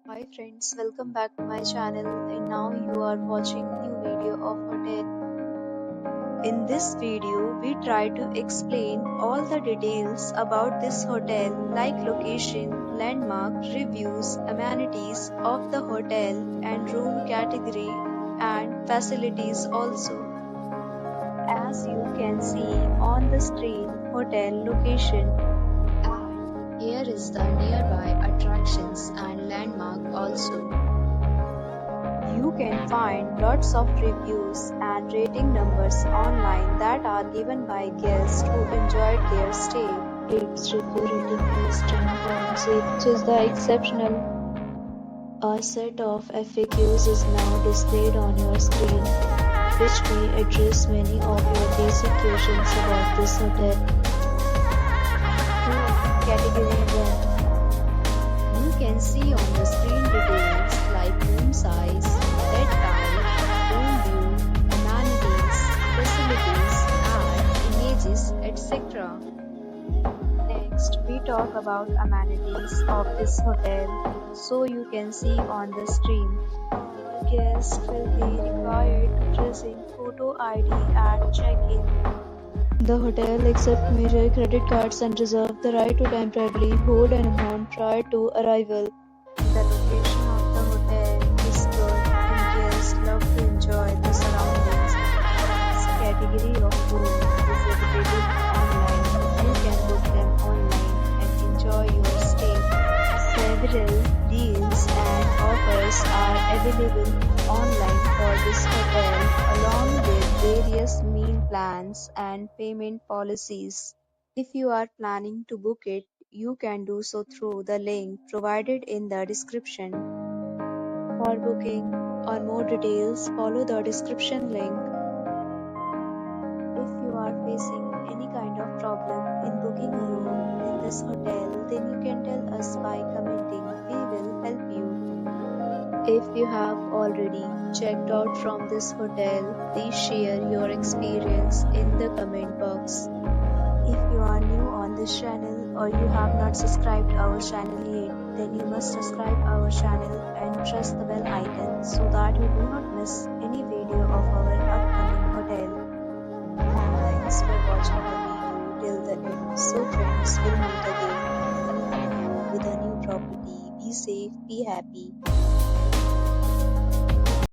Hi friends, welcome back to my channel and now you are watching new video of hotel. In this video, we try to explain all the details about this hotel like location, landmark, reviews, amenities of the hotel and room category and facilities also. As you can see on the screen, hotel location. And here is the nearby attractions and landmark also. You can find lots of reviews and rating numbers online that are given by guests who enjoyed their stay. Its review rating is 10.6, which is the exceptional. A set of FAQs is now displayed on your screen, which may address many of your basic questions about this hotel. Category 1. You can see on the screen details like room size, bed type, room view, amenities, facilities, and images, etc. Next, we talk about amenities of this hotel. So you can see on the screen. Guests will be required to present photo ID at check-in. The hotel accepts major credit cards and reserves the right to temporarily hold an amount prior to arrival. The location of the hotel is good and guests love to enjoy the surroundings. This category of room is available online. You can book them online and enjoy your stay. Several deals and offers are available online for this hotel along with various meal plans and payment policies. If you are planning to book it, you can do so through the link provided in the description. For booking or more details, follow the description link. If you are facing any kind of problem in booking a room in this hotel, then you can tell us by commenting. We will help you. If you have already checked out from this hotel, please share your experience in the comment box. If you are new on this channel or you have not subscribed our channel yet, then you must subscribe our channel and press the bell icon so that you do not miss any video of our upcoming hotel. Thanks for watching the video till the end. So friends, we'll meet again with a new property. Be safe, be happy.